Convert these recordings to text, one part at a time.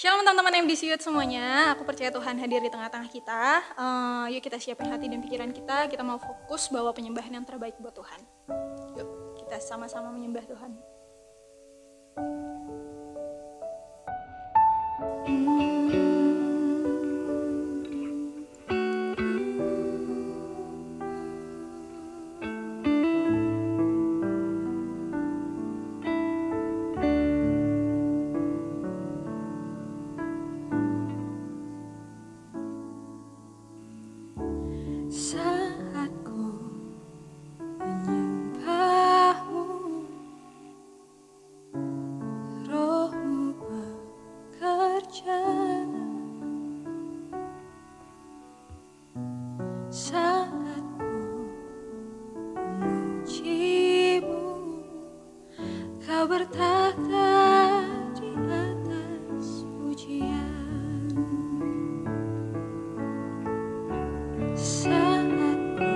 Shalom teman-teman MDCYouth semuanya, aku percaya Tuhan hadir di tengah-tengah kita. Yuk kita siapin hati dan pikiran kita mau fokus bawa penyembahan yang terbaik buat Tuhan. Yuk kita sama-sama menyembah Tuhan. Saat ku menyembahmu, Roh-Mu bekerja. Saat ku memujimu, Kau bertahta di atas pujian. Saat ku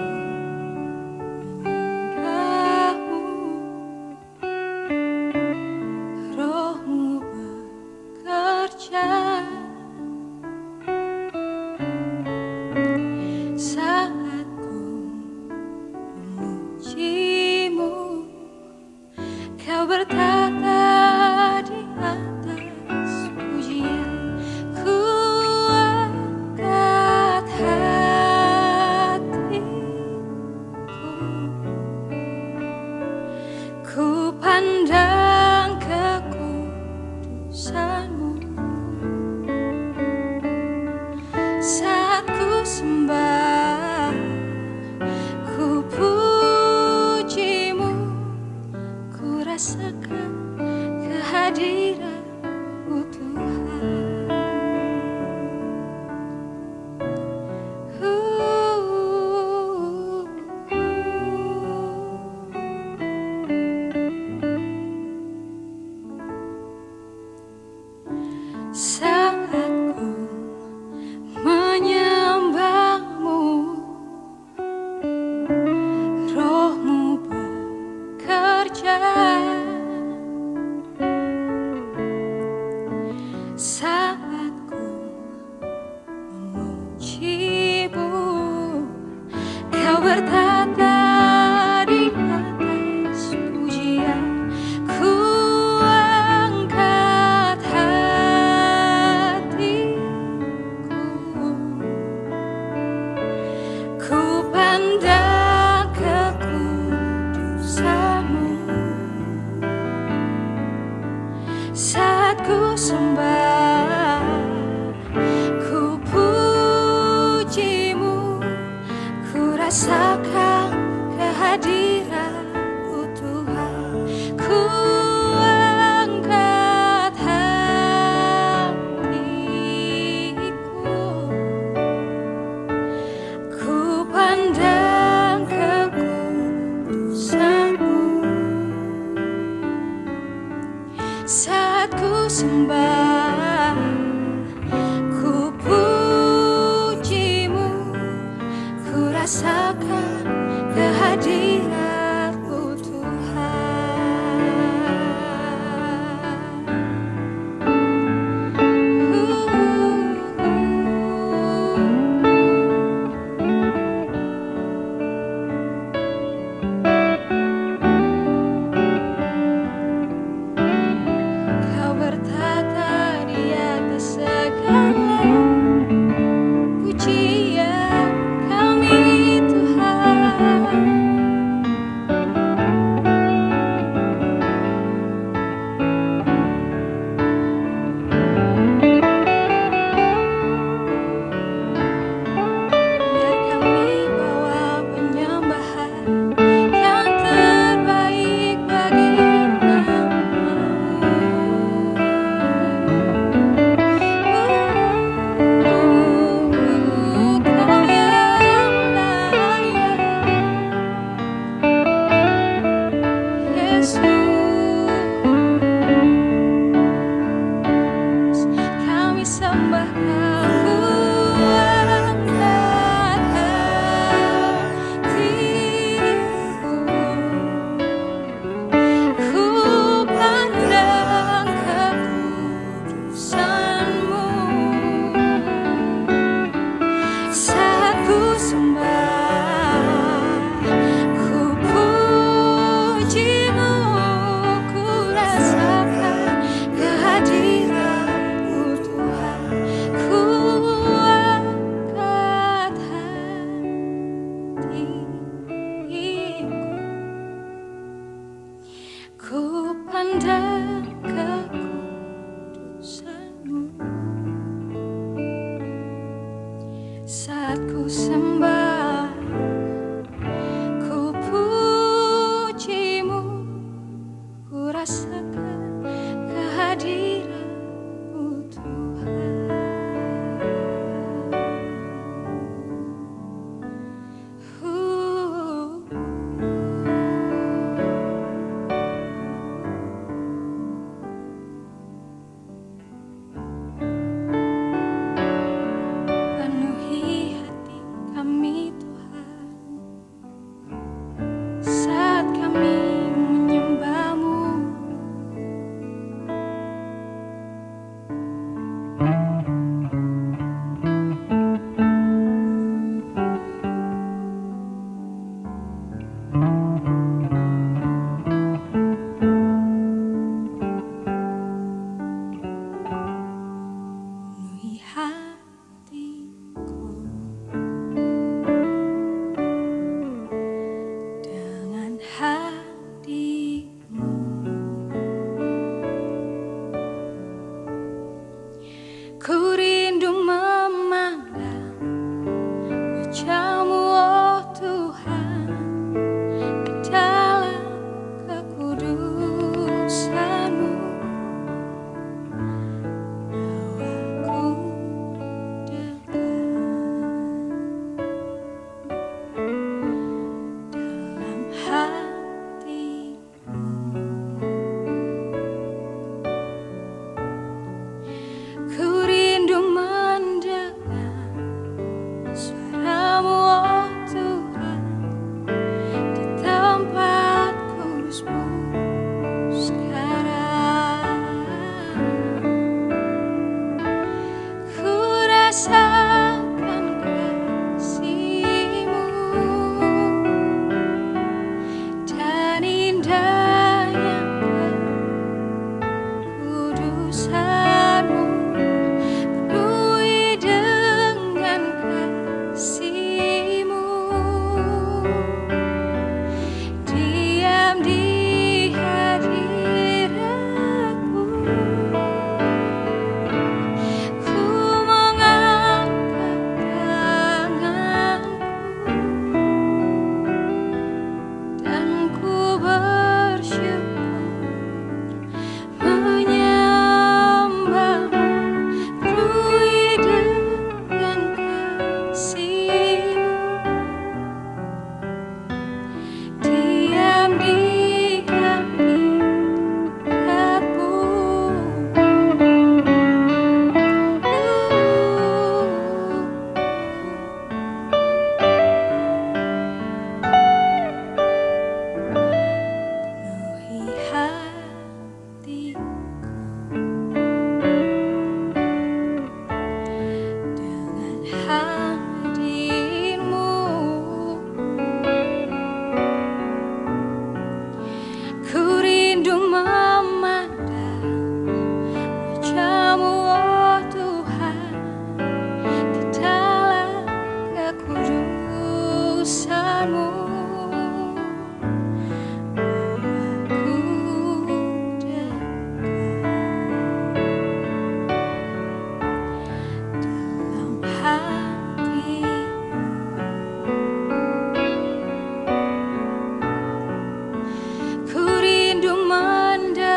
menyembahmu, Roh-Mu bekerja. Saat ku memujimu, Kau bertahta di atas pujian. Ku angkat ku pandang kekudusan-Mu. Saat ku sembah, ku puji-Mu, ku rasakan kehadiran-Mu Tuhan. Saat ku menyembah-Mu, Roh-Mu bekerja. Saat ku memuji-Mu, Kau bertahta di atas pujian. Ku angkat hatiku, ku pandang kekudusan-Mu. Saat ku sembah, ku puji-Mu, ku rasakan kehadiran-Mu Tuhan. Ku angkat hatiku, ku pandang kekudusan-Mu. Saat ku sembah, ku puji-Mu, ku rasakan kehadiran-Mu Tuhan. Kau bertahta di atas rasakan kehadiran-Mu Tuhan. Penuhi hati kami Tuhan, saat kami menyembah-Mu. Penuhi hatiku dengan hadir-Mu. Ku rindu memandang wajah-Mu, oh Tuhan, di dalam kekudusan-Mu. Bawaku dekat dalam hati-Mu. Ku rindu mendengar suara-Mu, oh Tuhan, di tempat kudus-Mu sekarang. Ku rasakan kasih-Mu dan indahnya kekudusan-Mu. Penuhi dengan kasih-Mu, diam di hadirat-Mu. Ku mengangkat tanganku dan ku bersyukur menyembah-Mu. Penuhi dengan kasih-Mu, diam di hadirat-Mu. Penuhi hatiku dengan hadir-Mu. Ku rindu memandang wajah-Mu, oh Tuhan, di dalam kekudusan-Mu. Bawaku dekat dalam hati-Mu. Ku rindu mendengar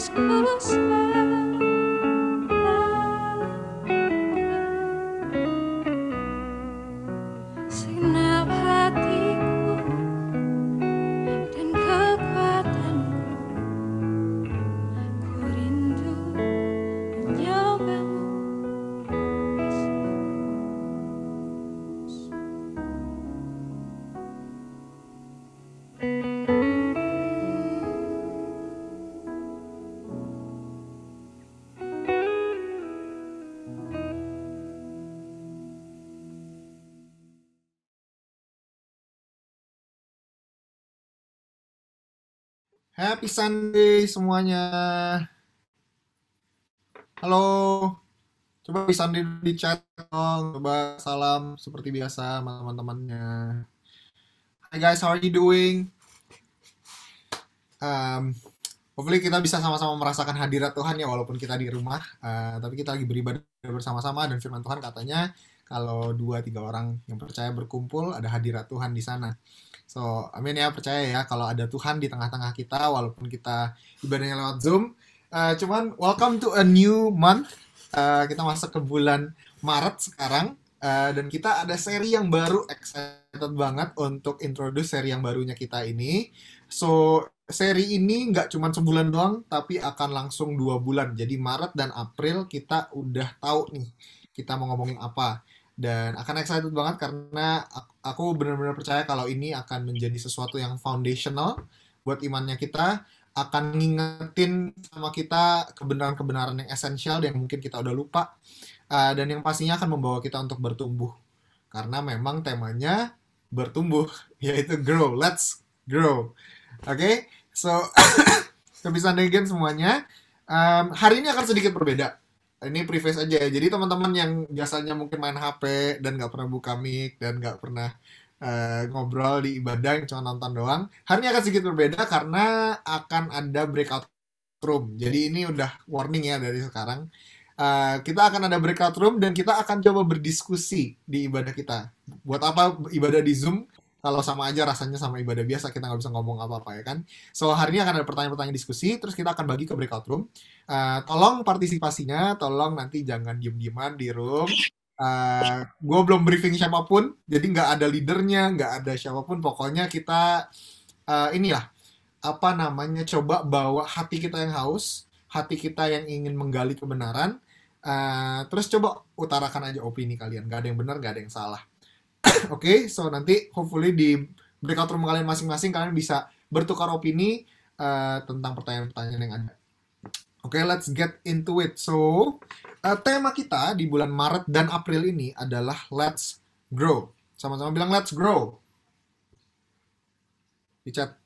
Yesusku sayang. Segenap hatiku dan kekuatanku, ku rindu menyobamu, Yesus. Happy Sunday semuanya. Halo. Coba Happy Sunday di chat dong. Coba salam seperti biasa sama teman-temannya. Hi guys, how are you doing? Hopefully kita bisa sama-sama merasakan hadirat Tuhan ya walaupun kita di rumah. Tapi kita lagi beribadah bersama-sama dan firman Tuhan katanya kalau 2-3 orang yang percaya berkumpul ada hadirat Tuhan di sana. So, amin ya, percaya ya kalau ada Tuhan di tengah-tengah kita walaupun kita ibadahnya lewat Zoom. Cuman welcome to a new month. Kita masuk ke bulan Maret sekarang. Dan kita ada seri yang baru, excited banget untuk introduce seri yang barunya kita ini. So, seri ini nggak cuma sebulan doang, tapi akan langsung 2 bulan. Jadi Maret dan April kita udah tahu nih, kita mau ngomongin apa. Dan akan excited banget karena aku benar-benar percaya kalau ini akan menjadi sesuatu yang foundational buat imannya kita, akan ngingetin sama kita kebenaran-kebenaran yang esensial yang mungkin kita udah lupa, dan yang pastinya akan membawa kita untuk bertumbuh. Karena memang temanya bertumbuh, yaitu grow, let's grow. Oke, so Happy Sunday again semuanya. Hari ini akan sedikit berbeda. Ini preface aja ya. Jadi teman-teman yang biasanya mungkin main HP dan nggak pernah buka mic dan nggak pernah ngobrol di ibadah yang cuma nonton doang, hari ini akan sedikit berbeda karena akan ada breakout room. Jadi ini udah warning ya dari sekarang. Kita akan ada breakout room dan kita akan coba berdiskusi di ibadah kita. Buat apa ibadah di Zoom? Kalau sama aja rasanya sama ibadah biasa, kita nggak bisa ngomong apa-apa ya kan. So, hari ini akan ada pertanyaan-pertanyaan diskusi, terus kita akan bagi ke breakout room. Tolong partisipasinya, tolong nanti jangan diem-dieman di room. Gue belum briefing siapapun, jadi nggak ada leadernya, nggak ada siapapun. Pokoknya kita, inilah, apa namanya, coba bawa hati kita yang haus, hati kita yang ingin menggali kebenaran, terus coba utarakan aja opini kalian. Nggak ada yang benar, nggak ada yang salah. Oke, so nanti hopefully di breakout room kalian masing-masing kalian bisa bertukar opini tentang pertanyaan-pertanyaan yang ada. Oke, let's get into it. So, tema kita di bulan Maret dan April ini adalah Let's Grow. Sama-sama bilang Let's Grow. Di chat.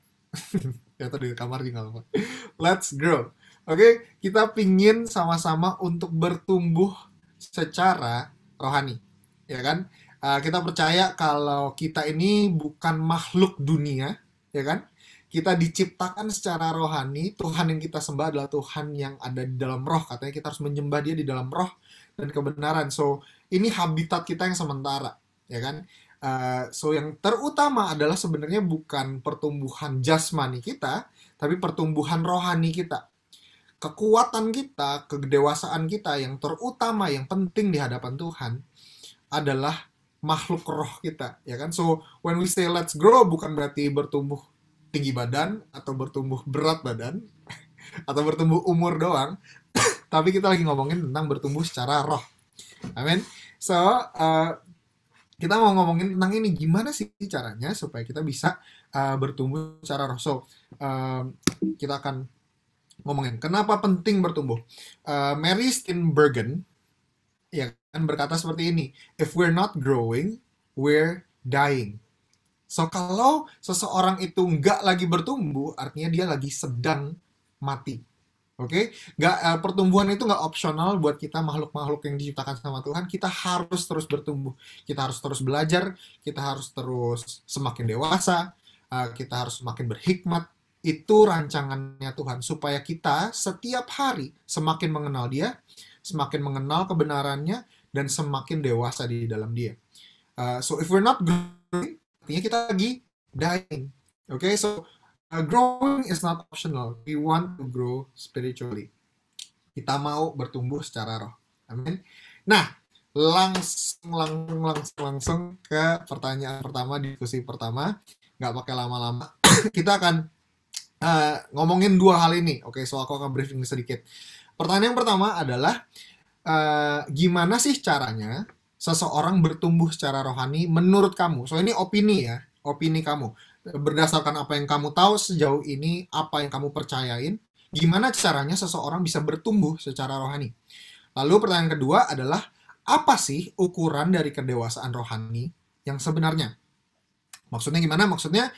Atau di kamar juga nggak apa-apa. Let's Grow. Oke, kita pingin sama-sama untuk bertumbuh secara rohani. Ya kan? Kita percaya kalau kita ini bukan makhluk dunia, ya kan? Kita diciptakan secara rohani. Tuhan yang kita sembah adalah Tuhan yang ada di dalam roh. Katanya kita harus menyembah Dia di dalam roh dan kebenaran. So, ini habitat kita yang sementara, ya kan? So, yang terutama adalah sebenarnya bukan pertumbuhan jasmani kita, tapi pertumbuhan rohani kita. Kekuatan kita, kedewasaan kita yang terutama, yang penting di hadapan Tuhan adalah makhluk roh kita, ya kan? So, when we say let's grow, bukan berarti bertumbuh tinggi badan, atau bertumbuh berat badan, atau bertumbuh umur doang, tapi kita lagi ngomongin tentang bertumbuh secara roh. Amin. So, kita mau ngomongin tentang ini, gimana sih caranya supaya kita bisa bertumbuh secara roh. So, kita akan ngomongin, kenapa penting bertumbuh. Mary Steenburgen, ya kan, berkata seperti ini, if we're not growing, we're dying. So, kalau seseorang itu nggak lagi bertumbuh, artinya dia lagi sedang mati. Oke? Pertumbuhan itu nggak opsional buat kita makhluk-makhluk yang diciptakan sama Tuhan. Kita harus terus bertumbuh. Kita harus terus belajar. Kita harus terus semakin dewasa. Kita harus semakin berhikmat. Itu rancangannya Tuhan. Supaya kita setiap hari semakin mengenal Dia, semakin mengenal kebenarannya, dan semakin dewasa di dalam Dia. So, if we're not growing, artinya kita lagi dying. Okay, so growing is not optional. We want to grow spiritually. Kita mau bertumbuh secara roh. Amin. Nah, langsung ke pertanyaan pertama, diskusi pertama. Nggak pakai lama-lama. Kita akan ngomongin dua hal ini. Oke, so aku akan briefing sedikit. Pertanyaan yang pertama adalah gimana sih caranya seseorang bertumbuh secara rohani menurut kamu? So ini opini ya, opini kamu. Berdasarkan apa yang kamu tahu sejauh ini, apa yang kamu percayain, gimana caranya seseorang bisa bertumbuh secara rohani? Lalu pertanyaan kedua adalah, apa sih ukuran dari kedewasaan rohani yang sebenarnya? Maksudnya gimana? Maksudnya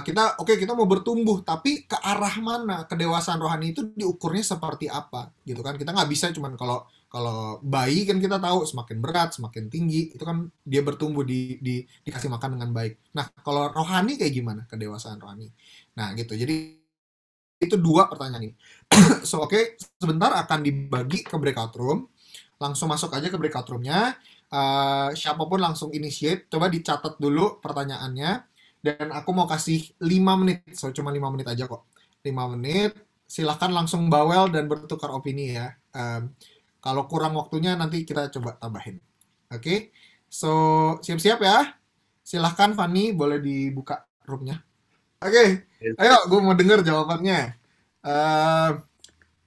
kita mau bertumbuh, tapi ke arah mana kedewasaan rohani itu diukurnya seperti apa, gitu kan? Kita nggak bisa cuman kalau bayi kan kita tahu semakin berat, semakin tinggi, itu kan dia bertumbuh dikasih makan dengan baik. Nah, kalau rohani kayak gimana kedewasaan rohani? Nah, gitu. Jadi itu dua pertanyaan ini. So, sebentar akan dibagi ke breakout room. Langsung masuk aja ke breakout room-nya. Siapapun langsung initiate. Coba dicatat dulu pertanyaannya. Dan aku mau kasih 5 menit. So, cuma 5 menit aja kok. 5 menit. Silahkan langsung bawel dan bertukar opini ya. Kalau kurang waktunya nanti kita coba tambahin. Oke? So, siap-siap ya. Silahkan Fanny, boleh dibuka room-nya. Oke, ayo gue mau denger jawabannya.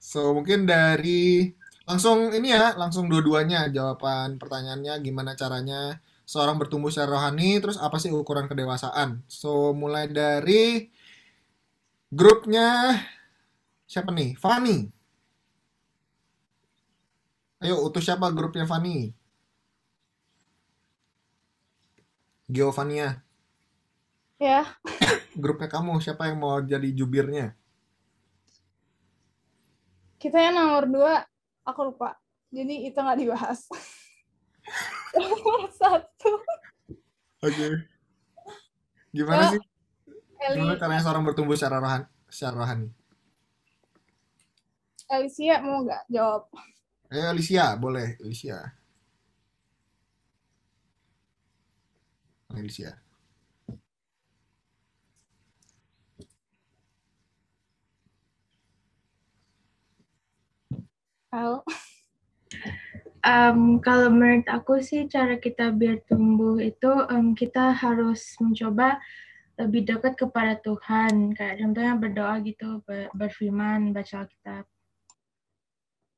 So, mungkin dari langsung ini ya, langsung dua-duanya jawaban pertanyaannya gimana caranya seorang bertumbuh secara rohani, terus apa sih ukuran kedewasaan. So, mulai dari grupnya siapa nih? Fanny. Ayo, utus siapa grupnya Fanny? Giovannia. Ya, Grupnya kamu, siapa yang mau jadi jubirnya? kita yang nomor 2, aku lupa. Jadi itu nggak dibahas. Nomor 1. Oke. Gimana So, sih? Gimana Eli, caranya seorang bertumbuh secara rohani? Alicia mau nggak jawab? Ayo Alicia, boleh Alicia. Alicia. Halo. Kalau menurut aku sih cara kita biar tumbuh itu kita harus mencoba lebih dekat kepada Tuhan, kayak contohnya berdoa gitu, berfirman, baca Alkitab.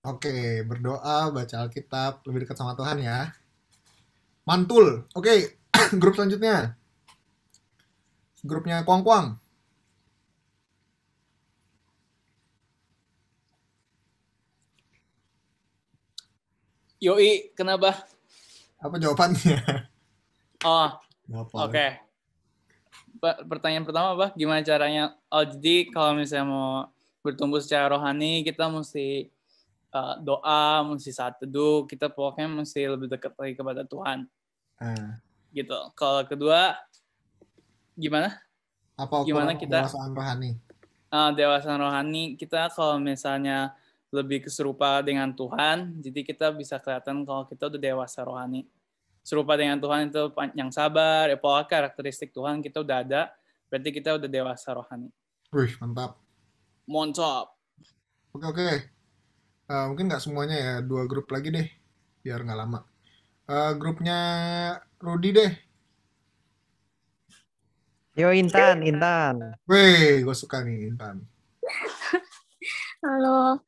Oke, berdoa, baca Alkitab, lebih dekat sama Tuhan ya. Mantul. Oke, grup selanjutnya. Grupnya Kuang-Kuang. Yoi, kenapa? Apa jawabannya? Oh, Apa? oke. Pertanyaan pertama apa? Gimana caranya? Oh, jadi kalau misalnya mau bertumbuh secara rohani, kita mesti doa, mesti saat teduh, kita pokoknya mesti lebih dekat lagi kepada Tuhan. Gitu. Kalau kedua, gimana? Apa ukuran kedewasaan rohani? Dewasa rohani, kita kalau misalnya lebih keserupa dengan Tuhan, jadi kita bisa kelihatan kalau kita udah dewasa rohani. Serupa dengan Tuhan itu yang sabar, pokoknya karakteristik Tuhan kita udah ada, berarti kita udah dewasa rohani. Wih, mantap. Mantap. Oke. Mungkin nggak semuanya ya, 2 grup lagi deh, biar nggak lama. Grupnya Rudy deh. Yo Intan. Wih, gue suka nih Intan. Halo.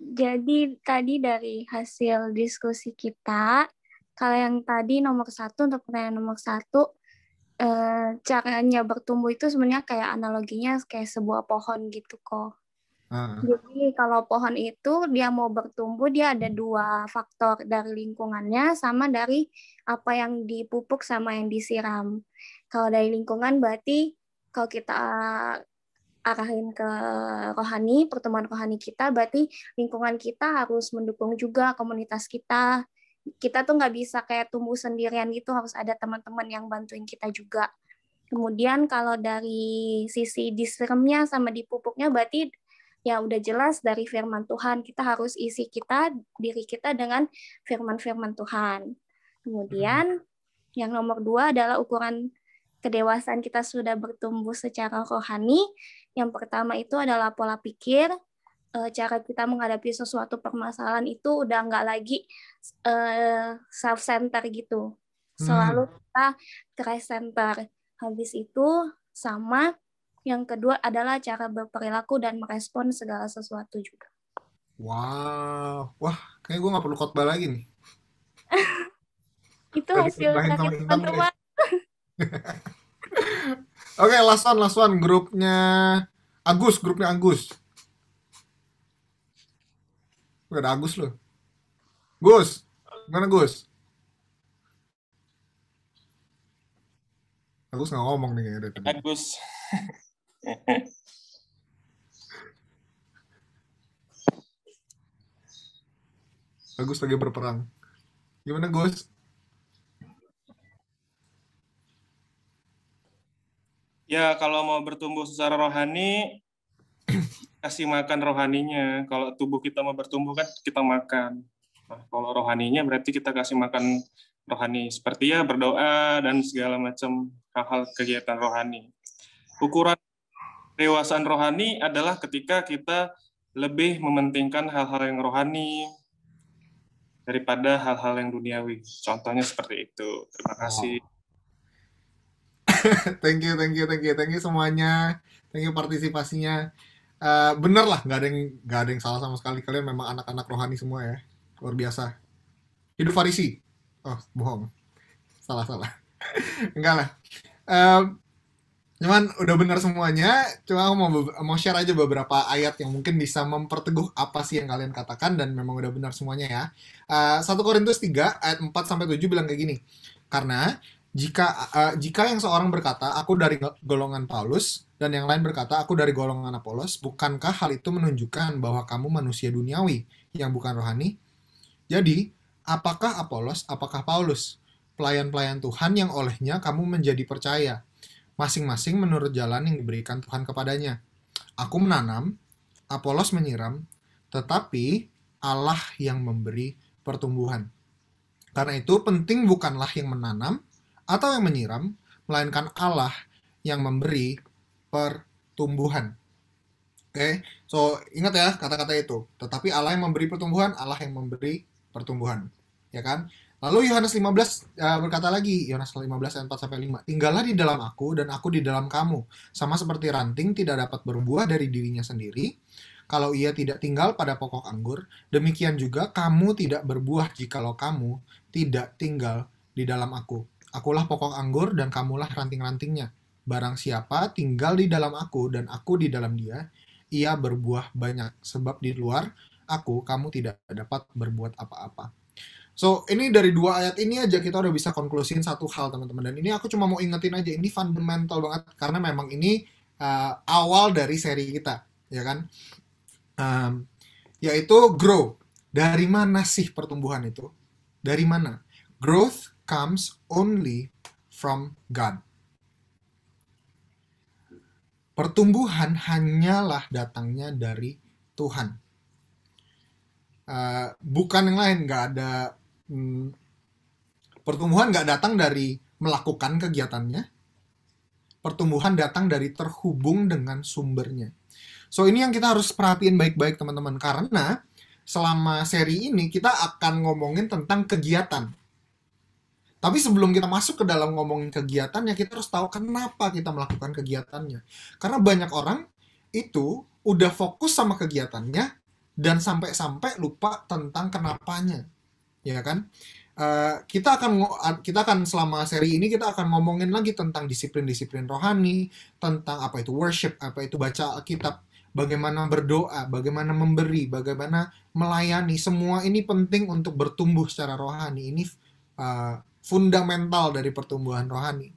Jadi tadi dari hasil diskusi kita, kalau yang tadi nomor 1, untuk pertanyaan nomor 1, caranya bertumbuh itu sebenarnya kayak analoginya kayak sebuah pohon gitu kok. Jadi kalau pohon itu dia mau bertumbuh, dia ada 2 faktor, dari lingkungannya sama dari apa yang dipupuk sama yang disiram. Kalau dari lingkungan berarti kalau kita arahin ke rohani, pertemuan rohani kita, berarti lingkungan kita harus mendukung juga komunitas kita. Kita tuh nggak bisa kayak tumbuh sendirian gitu, harus ada teman-teman yang bantuin kita juga. Kemudian kalau dari sisi disiramnya sama dipupuknya, berarti ya udah jelas dari firman Tuhan, kita harus isi diri kita dengan firman-firman Tuhan. Kemudian yang nomor 2 adalah ukuran kedewasaan kita sudah bertumbuh secara rohani, yang pertama itu adalah pola pikir, cara kita menghadapi sesuatu permasalahan itu udah nggak lagi self-center gitu. Selalu kita Christ-center. Habis itu sama yang kedua adalah cara berperilaku dan merespon segala sesuatu juga. Wow, wah, kayaknya gue nggak perlu khotbah lagi nih. Itu hasil dari teman-teman. Oke, last one, grupnya Agus. Gak ada Agus loh. Gus, gimana Gus? Agus nggak ngomong nih kayaknya dari tadi. Agus. Agus lagi berperang. Gimana Gus? Ya, kalau mau bertumbuh secara rohani, kasih makan rohaninya. Kalau tubuh kita mau bertumbuh kan kita makan. Nah, kalau rohaninya berarti kita kasih makan rohani. Seperti ya berdoa dan segala macam hal-hal kegiatan rohani. Ukuran dewasaan rohani adalah ketika kita lebih mementingkan hal-hal yang rohani daripada hal-hal yang duniawi. Contohnya seperti itu. Terima kasih. Thank you semuanya. Thank you partisipasinya. Bener lah, nggak ada yang salah sama sekali. Kalian memang anak-anak rohani semua ya. Luar biasa. Hidup Farisi. Oh, bohong. Salah. Enggak lah. Cuman udah benar semuanya. Cuma aku mau share aja beberapa ayat yang mungkin bisa memperteguh apa sih yang kalian katakan dan memang udah benar semuanya ya. 1 Korintus 3 ayat 4-7 bilang kayak gini. Karena jika yang seorang berkata, aku dari golongan Paulus, dan yang lain berkata, aku dari golongan Apolos, bukankah hal itu menunjukkan bahwa kamu manusia duniawi yang bukan rohani? Jadi, apakah Apolos, apakah Paulus? Pelayan-pelayan Tuhan yang olehnya kamu menjadi percaya, masing-masing menurut jalan yang diberikan Tuhan kepadanya. Aku menanam, Apolos menyiram, tetapi Allah yang memberi pertumbuhan. Karena itu penting bukanlah yang menanam atau yang menyiram, melainkan Allah yang memberi pertumbuhan. Oke, so ingat ya kata-kata itu. Tetapi Allah yang memberi pertumbuhan, Allah yang memberi pertumbuhan. Ya kan? Lalu Yohanes 15 berkata lagi, Yohanes 15 ayat 4-5, tinggallah di dalam aku dan aku di dalam kamu. Sama seperti ranting tidak dapat berbuah dari dirinya sendiri, kalau ia tidak tinggal pada pokok anggur, demikian juga kamu tidak berbuah jikalau kamu tidak tinggal di dalam aku. Akulah pokok anggur dan kamulah ranting-rantingnya. Barang siapa tinggal di dalam aku dan aku di dalam dia, ia berbuah banyak. Sebab di luar aku, kamu tidak dapat berbuat apa-apa. So, ini dari 2 ayat ini aja kita udah bisa konklusiin satu hal, teman-teman. Dan ini aku cuma mau ingetin aja, ini fundamental banget. Karena memang ini awal dari seri kita, ya kan? Yaitu grow. Dari mana sih pertumbuhan itu? Dari mana? Growth comes only from God. Pertumbuhan hanyalah datangnya dari Tuhan. Bukan yang lain, nggak ada pertumbuhan nggak datang dari melakukan kegiatannya. Pertumbuhan datang dari terhubung dengan sumbernya. So ini yang kita harus perhatiin baik-baik teman-teman, karena selama seri ini kita akan ngomongin tentang kegiatan. Tapi sebelum kita masuk ke dalam ngomongin kegiatannya, kita harus tahu kenapa kita melakukan kegiatannya. Karena banyak orang itu udah fokus sama kegiatannya dan sampai-sampai lupa tentang kenapanya. Ya kan? Kita akan selama seri ini kita akan ngomongin lagi tentang disiplin-disiplin rohani, tentang apa itu worship, apa itu baca Alkitab, bagaimana berdoa, bagaimana memberi, bagaimana melayani. Semua ini penting untuk bertumbuh secara rohani. Ini fundamental dari pertumbuhan rohani.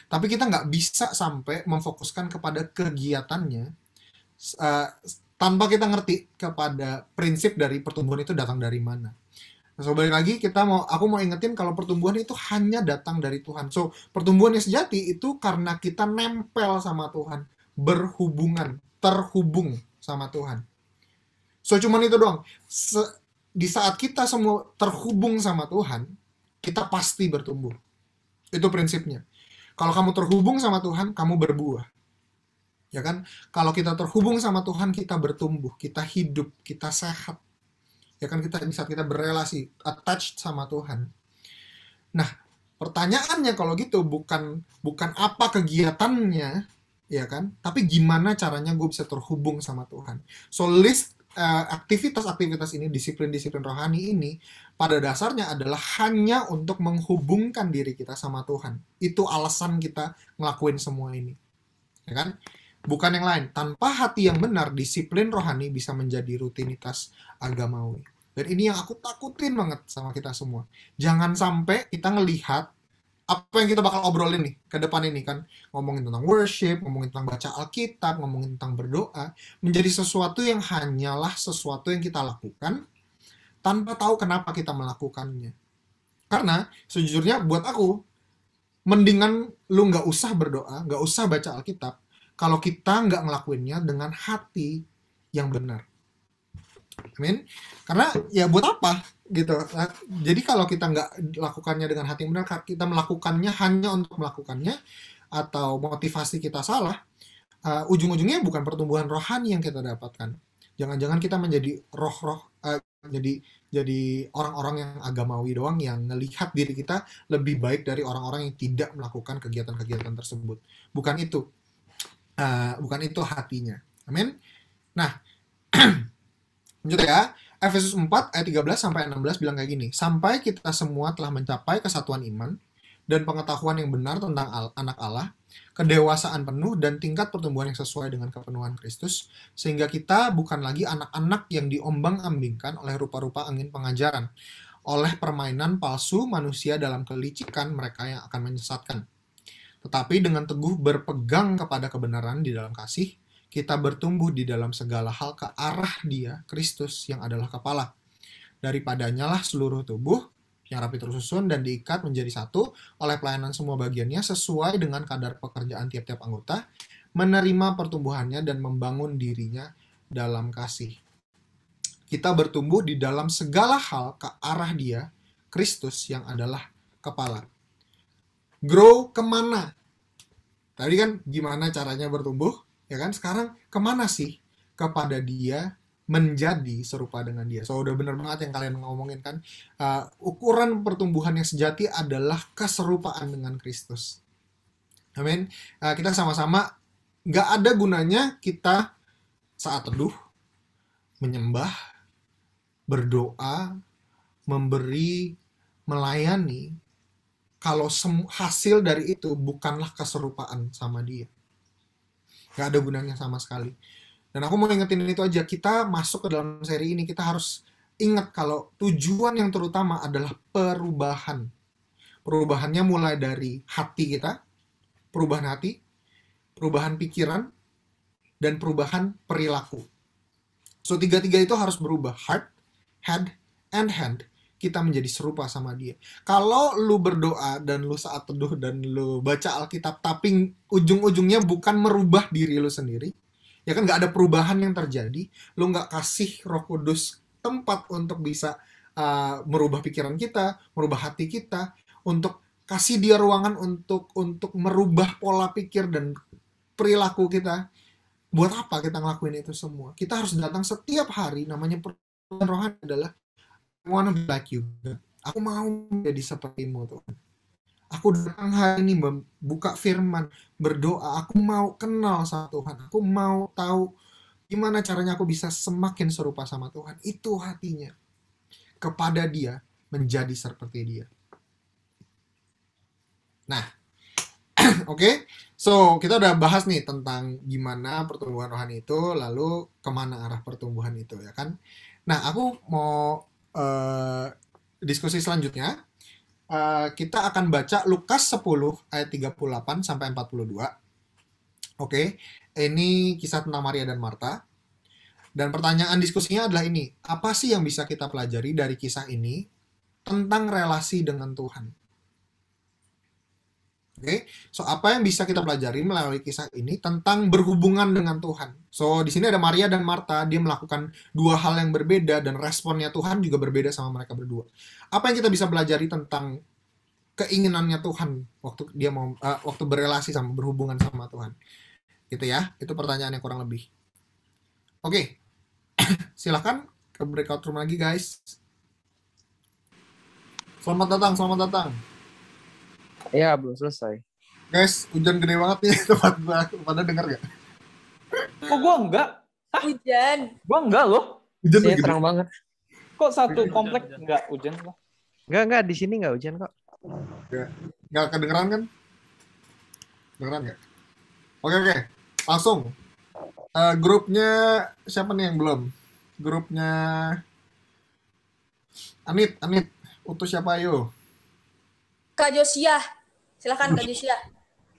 Tapi kita nggak bisa sampai memfokuskan kepada kegiatannya tanpa kita ngerti kepada prinsip dari pertumbuhan itu datang dari mana. So, balik lagi aku mau ingetin kalau pertumbuhan itu hanya datang dari Tuhan. So, pertumbuhan yang sejati itu karena kita nempel sama Tuhan, berhubungan, terhubung sama Tuhan. So, cuman itu doang. Di saat kita semua terhubung sama Tuhan, kita pasti bertumbuh. Itu prinsipnya. Kalau kamu terhubung sama Tuhan, kamu berbuah. Ya kan? Kalau kita terhubung sama Tuhan, kita bertumbuh, kita hidup, kita sehat. Ya kan, kita bisa kita berrelasi, attached sama Tuhan. Nah, pertanyaannya kalau gitu bukan apa kegiatannya, ya kan? Tapi gimana caranya gue bisa terhubung sama Tuhan. So list aktivitas-aktivitas ini, disiplin-disiplin rohani ini, pada dasarnya adalah hanya untuk menghubungkan diri kita sama Tuhan. Itu alasan kita ngelakuin semua ini. Ya kan? Bukan yang lain. Tanpa hati yang benar, disiplin rohani bisa menjadi rutinitas agamawi. Dan ini yang aku takutin banget sama kita semua. Jangan sampai kita ngelihat apa yang kita bakal obrolin nih ke depan ini kan. Ngomongin tentang worship, ngomongin tentang baca Alkitab, ngomongin tentang berdoa. Menjadi sesuatu yang hanyalah sesuatu yang kita lakukan tanpa tahu kenapa kita melakukannya. Karena sejujurnya buat aku, mendingan lu nggak usah berdoa, nggak usah baca Alkitab, kalau kita nggak ngelakuinnya dengan hati yang benar. Amin. Karena ya buat apa gitu. Jadi kalau kita nggak lakukannya dengan hati yang benar, kita melakukannya hanya untuk melakukannya, atau motivasi kita salah, ujung-ujungnya bukan pertumbuhan rohani yang kita dapatkan. Jangan-jangan kita menjadi jadi orang-orang yang agamawi doang, yang ngelihat diri kita lebih baik dari orang-orang yang tidak melakukan kegiatan-kegiatan tersebut. Bukan itu hatinya. Amin. Nah, lanjut ya. Efesus 4 ayat 13 sampai 16 bilang kayak gini. Sampai kita semua telah mencapai kesatuan iman dan pengetahuan yang benar tentang anak Allah, kedewasaan penuh dan tingkat pertumbuhan yang sesuai dengan kepenuhan Kristus, sehingga kita bukan lagi anak-anak yang diombang-ambingkan oleh rupa-rupa angin pengajaran, oleh permainan palsu manusia dalam kelicikan mereka yang akan menyesatkan. Tetapi dengan teguh berpegang kepada kebenaran di dalam kasih, kita bertumbuh di dalam segala hal ke arah Dia, Kristus, yang adalah kepala. Daripadanya lah seluruh tubuh yang rapi tersusun dan diikat menjadi satu oleh pelayanan semua bagiannya sesuai dengan kadar pekerjaan tiap-tiap anggota, menerima pertumbuhannya dan membangun dirinya dalam kasih. Kita bertumbuh di dalam segala hal ke arah Dia, Kristus, yang adalah kepala. Grow kemana? Tadi kan gimana caranya bertumbuh? Ya kan, sekarang kemana sih? Kepada Dia, menjadi serupa dengan Dia. So, udah bener banget yang kalian ngomongin kan. Ukuran pertumbuhan yang sejati adalah keserupaan dengan Kristus. Amin. Kita sama-sama, gak ada gunanya kita saat teduh, menyembah, berdoa, memberi, melayani, kalau hasil dari itu bukanlah keserupaan sama Dia. Gak ada gunanya sama sekali. Dan aku mau ingetin itu aja, kita masuk ke dalam seri ini, kita harus ingat kalau tujuan yang terutama adalah perubahan. Perubahannya mulai dari hati kita, perubahan hati, perubahan pikiran, dan perubahan perilaku. So, tiga-tiga itu harus berubah. Heart, head, and hand. Kita menjadi serupa sama Dia. Kalau lu berdoa dan lu saat teduh dan lu baca Alkitab, tapi ujung-ujungnya bukan merubah diri lu sendiri, ya kan, gak ada perubahan yang terjadi, lu gak kasih Roh Kudus tempat untuk bisa merubah pikiran kita, merubah hati kita, untuk kasih Dia ruangan untuk merubah pola pikir dan perilaku kita. Buat apa kita ngelakuin itu semua? Kita harus datang setiap hari. Namanya pertumbuhan rohani adalah I wanna be like you. Aku mau menjadi sepertimu, Tuhan. Aku datang hari ini membuka firman, berdoa. Aku mau kenal sama Tuhan. Aku mau tahu gimana caranya aku bisa semakin serupa sama Tuhan. Itu hatinya. Kepada Dia, menjadi seperti Dia. Nah, oke. So, kita udah bahas nih tentang gimana pertumbuhan rohani itu, lalu kemana arah pertumbuhan itu, ya kan? Nah, aku mau diskusi selanjutnya. Kita akan baca Lukas 10 ayat 38 sampai 42. Oke, ini kisah tentang Maria dan Marta. Dan pertanyaan diskusinya adalah ini, apa sih yang bisa kita pelajari dari kisah ini tentang relasi dengan Tuhan? Oke, so apa yang bisa kita pelajari melalui kisah ini tentang berhubungan dengan Tuhan? So di sini ada Maria dan Marta, dia melakukan dua hal yang berbeda dan responnya Tuhan juga berbeda sama mereka berdua. Apa yang kita bisa pelajari tentang keinginannya Tuhan waktu dia mau waktu berrelasi sama berhubungan sama Tuhan. Gitu ya. Itu pertanyaan yang kurang lebih. Oke. Silakan ke breakout room lagi guys. Selamat datang. Iya, belum selesai. Guys, hujan gede banget nih tempat gua. Pada denger gak? Kok gua enggak? Hujan. Gua enggak loh. Hujan Sini gede. terang banget. Kok satu komplek enggak hujan kok? Enggak, di sini enggak hujan kok. Nggak kedengeran kan? Kedengeran nggak? Oke. Langsung. Grupnya siapa nih yang belum? Grupnya Anit. Utus siapa ayo? Kak Josia. Silakan Kak Josia.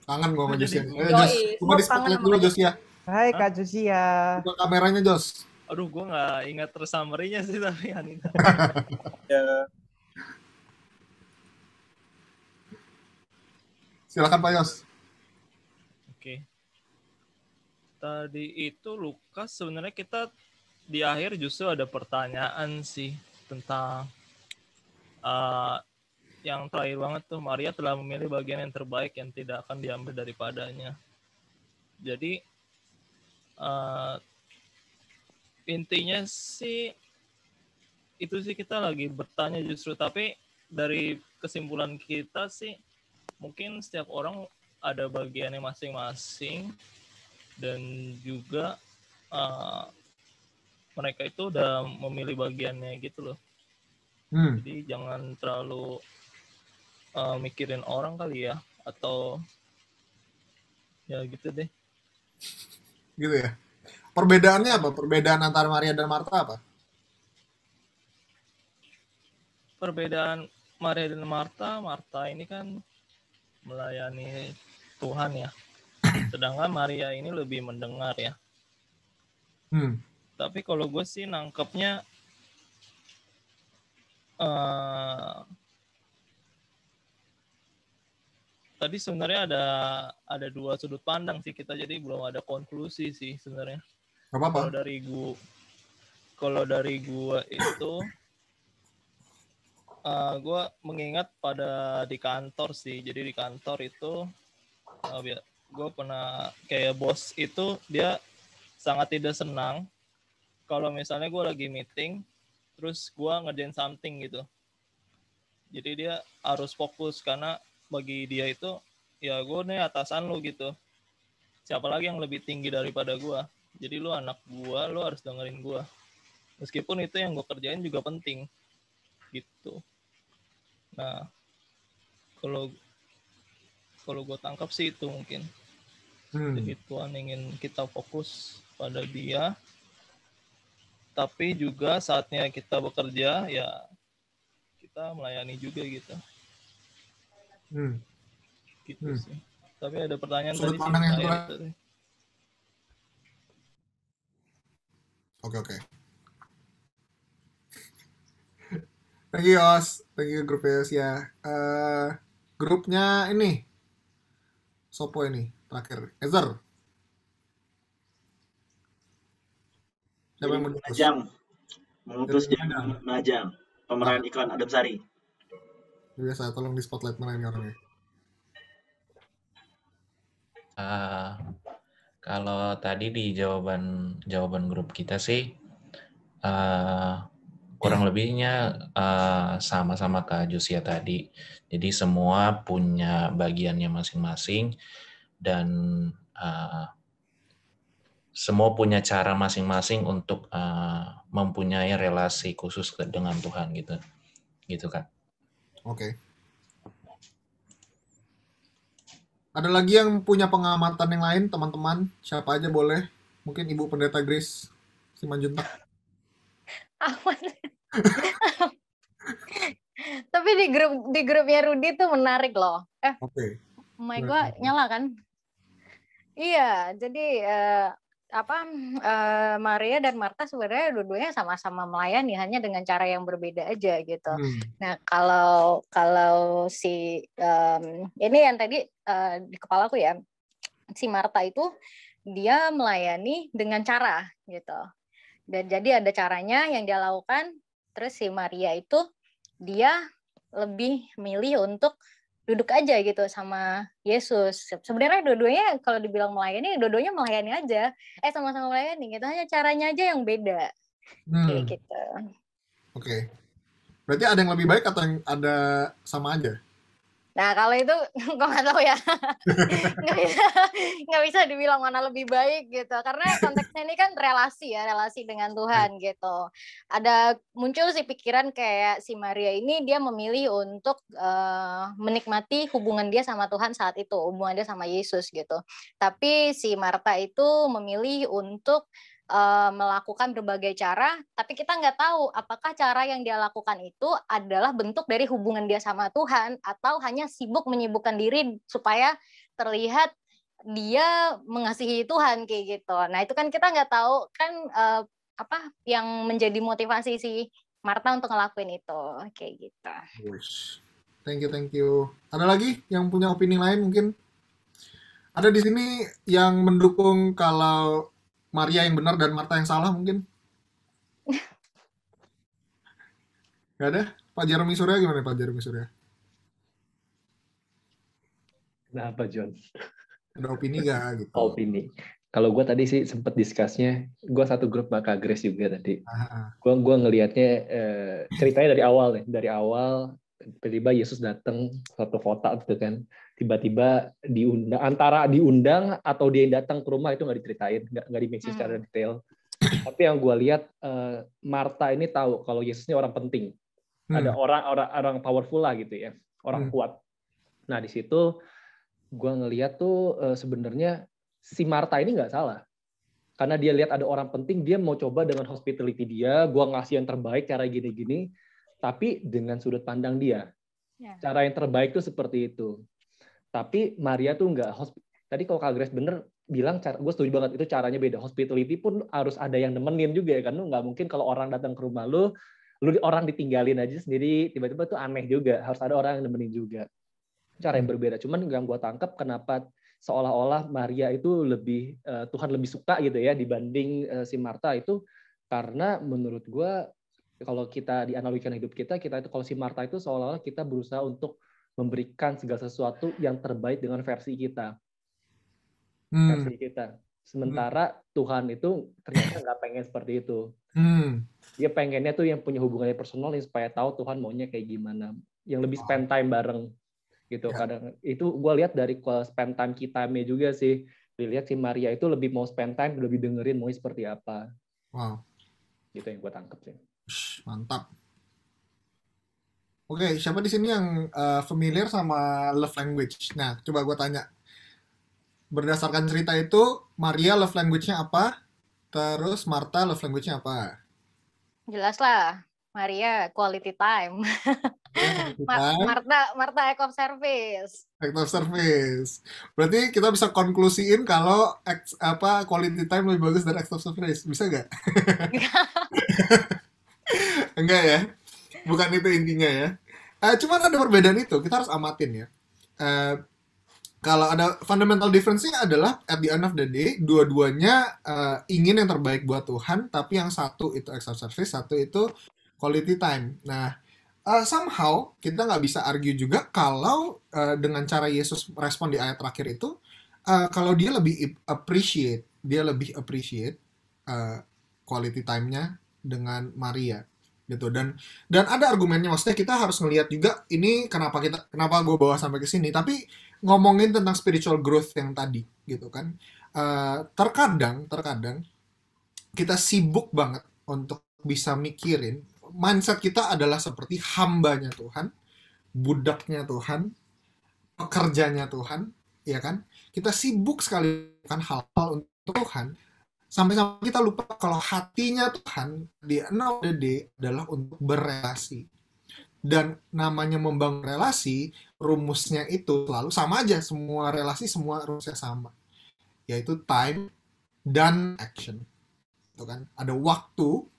Kangen gua sama Josia. Yoi, Coba di semua kangen spotlight sama dulu Kak Josia. Hai Kak Josia. Buka kameranya Jos. Aduh, gue nggak ingat terus summary-nya sih tapi Anita. Ya, Silakan Pak Yos. Oke. Tadi itu Lukas sebenarnya kita di akhir justru ada pertanyaan sih tentang yang terakhir banget tuh, Maria telah memilih bagian yang terbaik yang tidak akan diambil daripadanya. Jadi intinya sih itu sih kita lagi bertanya justru, tapi dari kesimpulan kita sih mungkin setiap orang ada bagiannya masing-masing dan juga mereka itu udah memilih bagiannya gitu loh. Jadi jangan terlalu mikirin orang kali ya, atau ya gitu deh. Gitu ya. Perbedaannya apa? Perbedaan antara Maria dan Marta apa? Perbedaan Maria dan Marta ini kan melayani Tuhan ya. Sedangkan Maria ini lebih mendengar ya. Tapi kalau gue sih nangkepnya tadi sebenarnya ada dua sudut pandang sih kita, jadi belum ada konklusi sih sebenarnya. Gak apa-apa. Kalau dari gue itu gue mengingat pada di kantor sih. Jadi di kantor itu gue pernah kayak bos itu dia sangat tidak senang kalau misalnya gue lagi meeting terus gue ngerjain something gitu. Jadi dia harus fokus karena bagi dia itu ya gue nih atasan lu gitu. Siapa lagi yang lebih tinggi daripada gue? Jadi lu anak gue, lu harus dengerin gue. Meskipun itu yang gue kerjain juga penting gitu. Nah, kalau gue tangkap sih itu mungkin. Jadi Tuhan ingin kita fokus pada dia, tapi juga saatnya kita bekerja ya kita melayani juga gitu. Gitu sih. Tapi ada pertanyaan sudut tadi pandang yang sih. Oke. Thank you Yos, thank you grup Yos ya. Grupnya ini Sopo ini terakhir, Ezer. Siapa yang mengutus Najam, pemeran iklan Adam Sari. Biasa, tolong di spotlight mana ini orangnya. Kalau tadi di jawaban grup kita sih kurang lebihnya sama-sama Kak Josia tadi. Jadi semua punya bagiannya masing-masing dan semua punya cara masing-masing untuk mempunyai relasi khusus dengan Tuhan gitu Kak. Oke. Ada lagi yang punya pengamatan yang lain, teman-teman? Siapa aja boleh. Mungkin Ibu Pendeta Grace Simanjuntak. Aman. Tapi di grupnya Rudy tuh menarik loh. Oke. My God, nyala kan? Iya, jadi Maria dan Marta sebenarnya dua-duanya sama-sama melayani, hanya dengan cara yang berbeda aja gitu. Nah, kalau si ini yang tadi di kepalaku ya, si Marta itu dia melayani dengan cara gitu. Dan jadi ada caranya yang dia lakukan. Terus si Maria itu dia lebih milih untuk duduk aja gitu sama Yesus. Sebenarnya dua-duanya kalau dibilang melayani, dua-duanya melayani aja. Sama-sama melayani gitu, hanya caranya aja yang beda. Kayak gitu. Oke. Berarti ada yang lebih baik atau yang ada sama aja? Nah, kalau itu gue nggak tahu ya. nggak bisa dibilang mana lebih baik gitu. Karena konteksnya ini kan relasi dengan Tuhan gitu. Ada muncul sih pikiran kayak si Maria ini dia memilih untuk menikmati hubungan dia sama Tuhan saat itu, hubungan dia sama Yesus gitu. Tapi si Marta itu memilih untuk melakukan berbagai cara, tapi kita nggak tahu apakah cara yang dia lakukan itu adalah bentuk dari hubungan dia sama Tuhan atau hanya sibuk menyibukkan diri supaya terlihat dia mengasihi Tuhan kayak gitu. Nah itu kan kita nggak tahu kan apa yang menjadi motivasi si Marta untuk ngelakuin itu kayak gitu. Thank you. Ada lagi yang punya opini lain mungkin? Ada di sini yang mendukung kalau Maria yang benar dan Marta yang salah mungkin? Gak ada? Pak Jeremy Surya gimana Pak Jeremy Surya? Kenapa John? Ada opini gak gitu? Opini. Kalau gue tadi sih sempat discussnya, gue satu grup Maka Grace juga tadi. Gue ngelihatnya ceritanya dari awal tiba-tiba Yesus datang satu kota gitu kan. Tiba-tiba diundang, antara diundang atau dia yang datang ke rumah itu nggak diceritain, nggak di-mention secara detail. Tapi yang gue lihat Marta ini tahu kalau Yesus ini orang penting, ada orang powerful lah gitu ya, orang kuat. Nah di situ gue ngelihat tuh sebenarnya si Marta ini nggak salah, karena dia lihat ada orang penting, dia mau coba dengan hospitality dia, gue ngasih yang terbaik cara gini-gini, tapi dengan sudut pandang dia, cara yang terbaik tuh seperti itu. Tapi Maria tuh enggak. Tadi kalau Kak Grace bener bilang, gue setuju banget itu caranya beda. Hospitality pun harus ada yang nemenin juga ya kan. Lu nggak mungkin kalau orang datang ke rumah lu orang ditinggalin aja sendiri, tiba-tiba tuh aneh juga. Harus ada orang yang nemenin juga. Cara yang berbeda. Cuman yang gue tangkap kenapa seolah-olah Maria itu lebih Tuhan lebih suka gitu ya dibanding si Marta itu karena menurut gue kalau kita dianalogikan hidup kita itu kalau si Marta itu seolah-olah kita berusaha untuk memberikan segala sesuatu yang terbaik dengan versi kita. Sementara Tuhan itu ternyata nggak pengen seperti itu. Dia pengennya tuh yang punya hubungannya personal, yang supaya tahu Tuhan maunya kayak gimana. Yang lebih spend time bareng. Gitu. Kadang itu gue lihat dari spend time kita juga sih. Dilihat si Maria itu lebih mau spend time, lebih dengerin mau seperti apa. Wow. Gitu yang gue tangkap sih. Mantap. Oke, siapa di sini yang familiar sama love language? Nah, coba gue tanya. Berdasarkan cerita itu, Maria love language-nya apa? Terus Marta love language-nya apa? Jelas lah, Maria quality time. Marta act of service. Act of service. Berarti kita bisa konklusiin kalau quality time lebih bagus dari act of service. Bisa nggak? Enggak ya? Bukan itu intinya ya. Cuman ada perbedaan itu, kita harus amatin ya. Kalau ada fundamental difference-nya adalah at the end of the day, dua-duanya ingin yang terbaik buat Tuhan, tapi yang satu itu acts of service, satu itu quality time. Nah, somehow kita nggak bisa argue juga kalau dengan cara Yesus respon di ayat terakhir itu, kalau dia lebih appreciate quality time-nya dengan Maria. Gitu. Dan ada argumennya, maksudnya kita harus ngelihat juga ini kenapa gue bawa sampai ke sini, tapi ngomongin tentang spiritual growth yang tadi gitu kan. Terkadang kita sibuk banget untuk bisa mikirin mindset kita adalah seperti hambanya Tuhan, budaknya Tuhan, pekerjanya Tuhan, ya kan? Kita sibuk sekali kan hal-hal untuk Tuhan. Sampai-sampai kita lupa kalau hatinya Tuhan di end of the day adalah untuk berelasi. Dan namanya membangun relasi, rumusnya itu selalu sama aja. Semua relasi, semua rumusnya sama. Yaitu time dan action. Itu kan? Ada waktu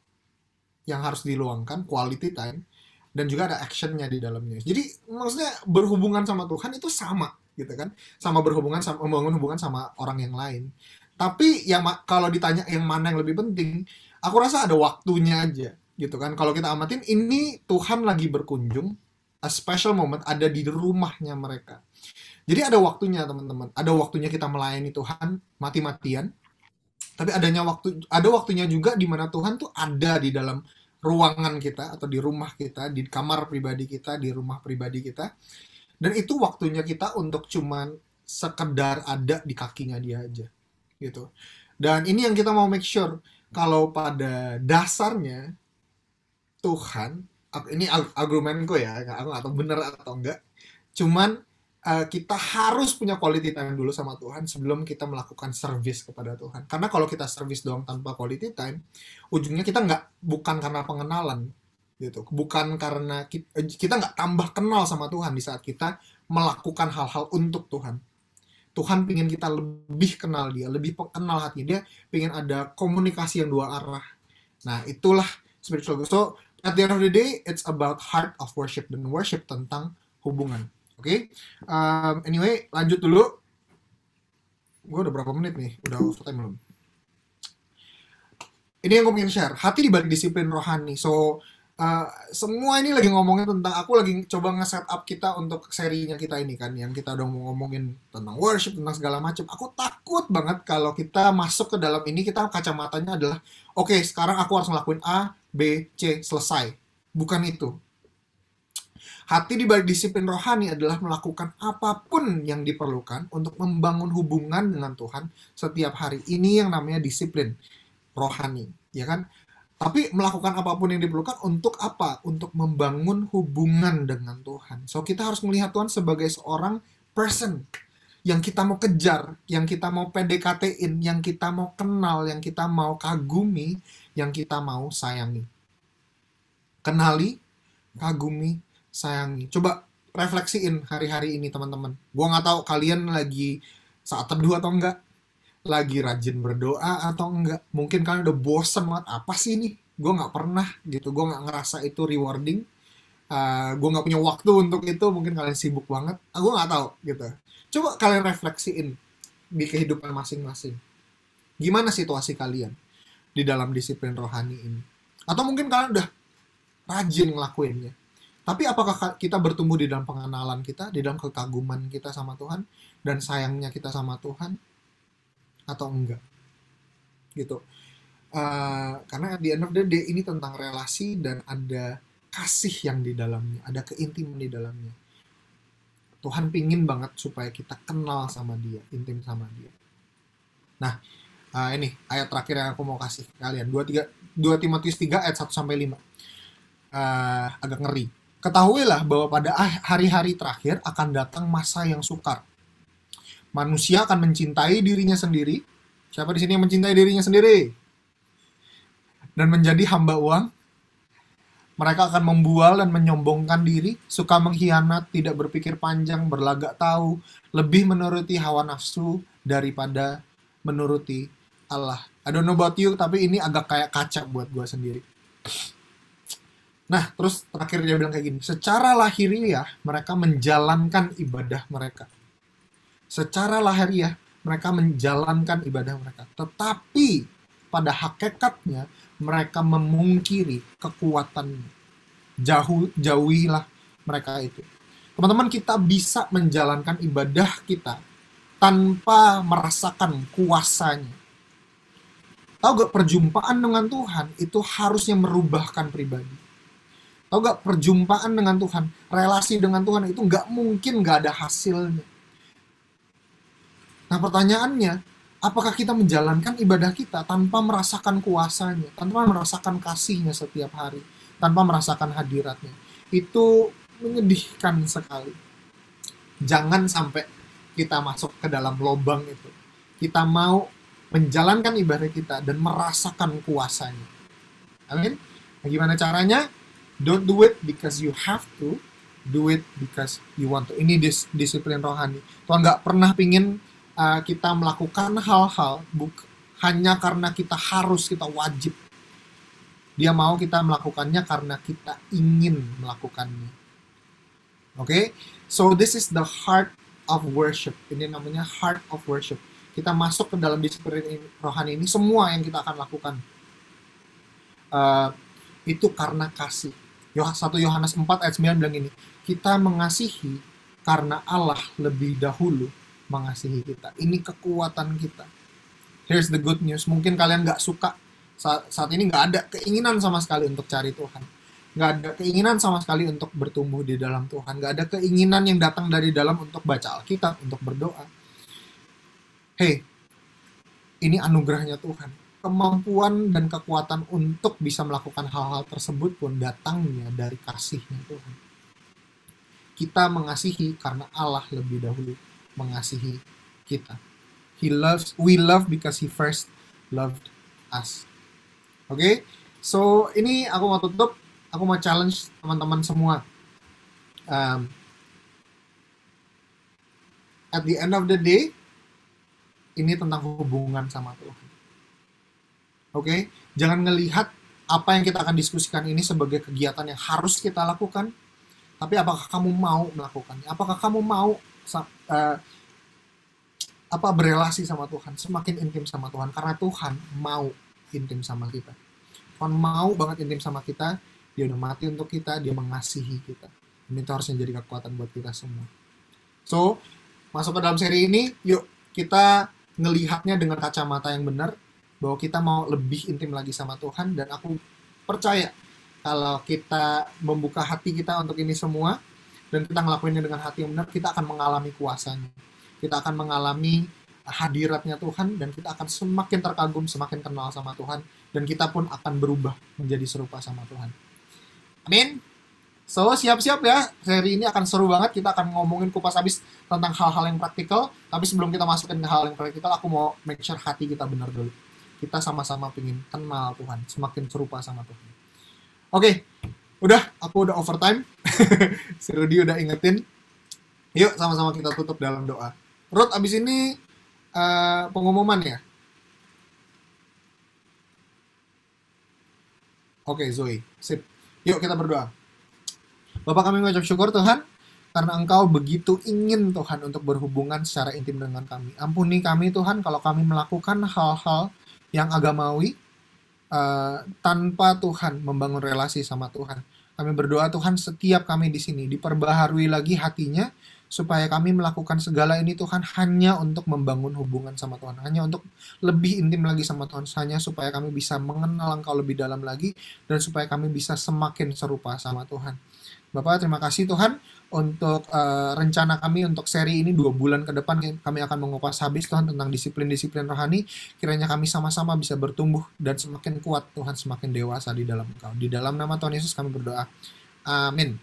yang harus diluangkan, quality time, dan juga ada actionnya di dalamnya. Jadi maksudnya berhubungan sama Tuhan itu sama, gitu kan? Sama membangun hubungan sama orang yang lain. Tapi kalau ditanya yang mana yang lebih penting, aku rasa ada waktunya aja, gitu kan. Kalau kita amatin, ini Tuhan lagi berkunjung, a special moment ada di rumahnya mereka. Jadi ada waktunya teman-teman, ada waktunya kita melayani Tuhan mati-matian, tapi ada waktunya juga di mana Tuhan tuh ada di dalam ruangan kita atau di rumah kita, di kamar pribadi kita, di rumah pribadi kita. Dan itu waktunya kita untuk cuman sekedar ada di kakinya dia aja gitu. Dan ini yang kita mau make sure, kalau pada dasarnya Tuhan, ini argumenku ya, aku nggak tahu bener atau enggak, cuman kita harus punya quality time dulu sama Tuhan sebelum kita melakukan service kepada Tuhan. Karena kalau kita service doang tanpa quality time, ujungnya kita bukan karena pengenalan, gitu. Bukan karena kita nggak tambah kenal sama Tuhan di saat kita melakukan hal-hal untuk Tuhan. Tuhan pingin kita lebih kenal dia, lebih kenal hatinya. Dia pingin ada komunikasi yang dua arah. Nah, itulah spiritual growth. So, at the end of the day, it's about heart of worship. Dan worship tentang hubungan. Oke, anyway, lanjut dulu. Gue udah berapa menit nih? Udah overtime belum? Ini yang gue pengen share. Hati di balik disiplin rohani. So, semua ini lagi ngomongin tentang, aku lagi coba nge-set up kita untuk serinya kita ini kan, yang kita udah mau ngomongin tentang worship, tentang segala macam. Aku takut banget kalau kita masuk ke dalam ini, kita kacamatanya adalah, oke, sekarang aku harus ngelakuin A, B, C, selesai. Bukan itu. Hati di balik disiplin rohani adalah melakukan apapun yang diperlukan untuk membangun hubungan dengan Tuhan setiap hari. Ini yang namanya disiplin rohani, ya kan? Tapi melakukan apapun yang diperlukan untuk apa? Untuk membangun hubungan dengan Tuhan. So, kita harus melihat Tuhan sebagai seorang person yang kita mau kejar, yang kita mau PDKT-in, yang kita mau kenal, yang kita mau kagumi, yang kita mau sayangi. Kenali, kagumi, sayangi. Coba refleksiin hari-hari ini teman-teman. Gua nggak tahu kalian lagi saat teduh atau enggak, lagi rajin berdoa atau enggak. Mungkin kalian udah bosen banget, apa sih ini? Gue nggak pernah gitu, gue nggak ngerasa itu rewarding. Gue nggak punya waktu untuk itu, mungkin kalian sibuk banget. Gue nggak tahu gitu. Coba kalian refleksiin di kehidupan masing-masing. Gimana situasi kalian di dalam disiplin rohani ini? Atau mungkin kalian udah rajin ngelakuinnya. Tapi apakah kita bertumbuh di dalam pengenalan kita, di dalam kekaguman kita sama Tuhan, dan sayangnya kita sama Tuhan, atau enggak? Gitu. Karena at the end of the day, ini tentang relasi dan ada kasih yang di dalamnya, ada keintiman di dalamnya. Tuhan pingin banget supaya kita kenal sama dia, intim sama dia. Nah, ini ayat terakhir yang aku mau kasih ke kalian. 2 Timotius 3 ayat 1-5. Agak ngeri. Ketahuilah bahwa pada hari-hari terakhir akan datang masa yang sukar. Manusia akan mencintai dirinya sendiri. Siapa di sini yang mencintai dirinya sendiri? Dan menjadi hamba uang. Mereka akan membual dan menyombongkan diri, suka mengkhianat, tidak berpikir panjang, berlagak tahu, lebih menuruti hawa nafsu daripada menuruti Allah. I don't know about you, tapi ini agak kayak kaca buat gue sendiri. Nah, terus terakhir dia bilang kayak gini, secara lahiriah mereka menjalankan ibadah mereka. Secara lahiriah mereka menjalankan ibadah mereka. Tetapi pada hakikatnya mereka memungkiri kekuatannya. Jauhilah mereka itu. Teman-teman, kita bisa menjalankan ibadah kita tanpa merasakan kuasanya. Tahu gak, perjumpaan dengan Tuhan itu harusnya merubahkan pribadi. Tahu gak, perjumpaan dengan Tuhan, relasi dengan Tuhan itu gak mungkin gak ada hasilnya. Nah, pertanyaannya, apakah kita menjalankan ibadah kita tanpa merasakan kuasanya, tanpa merasakan kasihnya setiap hari, tanpa merasakan hadiratnya? Itu menyedihkan sekali. Jangan sampai kita masuk ke dalam lubang itu. Kita mau menjalankan ibadah kita dan merasakan kuasanya. Amin. Nah, gimana caranya? Don't do it because you have to, do it because you want to. Ini disiplin rohani. Tuhan gak pernah pingin kita melakukan hal-hal hanya karena kita harus, kita wajib. Dia mau kita melakukannya karena kita ingin melakukannya. Oke? So this is the heart of worship. Ini namanya heart of worship. Kita masuk ke dalam disiplin rohani ini, semua yang kita akan lakukan itu karena kasih. 1 Yohanes 4 ayat 9 bilang ini, kita mengasihi karena Allah lebih dahulu mengasihi kita. Ini kekuatan kita. Here's the good news. Mungkin kalian nggak suka saat ini, nggak ada keinginan sama sekali untuk cari Tuhan. Nggak ada keinginan sama sekali untuk bertumbuh di dalam Tuhan. Nggak ada keinginan yang datang dari dalam untuk baca Alkitab, untuk berdoa. Hey, ini anugerahnya Tuhan. Kemampuan dan kekuatan untuk bisa melakukan hal-hal tersebut pun datangnya dari kasih-Nya Tuhan. Kita mengasihi karena Allah lebih dahulu mengasihi kita. We love because He first loved us. Oke? So, ini aku mau tutup. Aku mau challenge teman-teman semua. At the end of the day, ini tentang hubungan sama Tuhan. Oke? Jangan ngelihat apa yang kita akan diskusikan ini sebagai kegiatan yang harus kita lakukan, tapi apakah kamu mau melakukannya? Apakah kamu mau berelasi sama Tuhan, semakin intim sama Tuhan? Karena Tuhan mau intim sama kita. Tuhan mau banget intim sama kita. Dia udah mati untuk kita, dia mengasihi kita. Ini tuh harusnya jadi kekuatan buat kita semua. So, masuk ke dalam seri ini, yuk kita ngelihatnya dengan kacamata yang benar, bahwa kita mau lebih intim lagi sama Tuhan, dan aku percaya kalau kita membuka hati kita untuk ini semua, dan kita ngelakuinnya dengan hati yang benar, kita akan mengalami kuasanya. Kita akan mengalami hadiratnya Tuhan, dan kita akan semakin terkagum, semakin kenal sama Tuhan, dan kita pun akan berubah menjadi serupa sama Tuhan. Amin. So, siap-siap ya. Seri ini akan seru banget. Kita akan ngomongin kupas habis tentang hal-hal yang praktikal. Tapi sebelum kita masukin ke hal yang praktikal, aku mau make sure hati kita benar dulu. Kita sama-sama pengen kenal Tuhan, semakin serupa sama Tuhan. Oke, aku udah overtime. Si Rudy udah ingetin. Yuk, sama-sama kita tutup dalam doa. Ruth, abis ini pengumuman ya? Oke, Zoe. Sip. Yuk kita berdoa. Bapak, kami mengucap syukur Tuhan, karena Engkau begitu ingin Tuhan untuk berhubungan secara intim dengan kami. Ampuni kami Tuhan kalau kami melakukan hal-hal yang agamawi tanpa Tuhan membangun relasi sama Tuhan. Kami berdoa Tuhan, setiap kami di sini diperbaharui lagi hatinya, supaya kami melakukan segala ini Tuhan hanya untuk membangun hubungan sama Tuhan, hanya untuk lebih intim lagi sama Tuhan, hanya supaya kami bisa mengenal Engkau lebih dalam lagi, dan supaya kami bisa semakin serupa sama Tuhan. Bapak, terima kasih Tuhan untuk rencana kami untuk seri ini 2 bulan ke depan. Kami akan mengupas habis Tuhan tentang disiplin-disiplin rohani. Kiranya kami sama-sama bisa bertumbuh dan semakin kuat Tuhan, semakin dewasa di dalam Engkau. Di dalam nama Tuhan Yesus kami berdoa. Amin.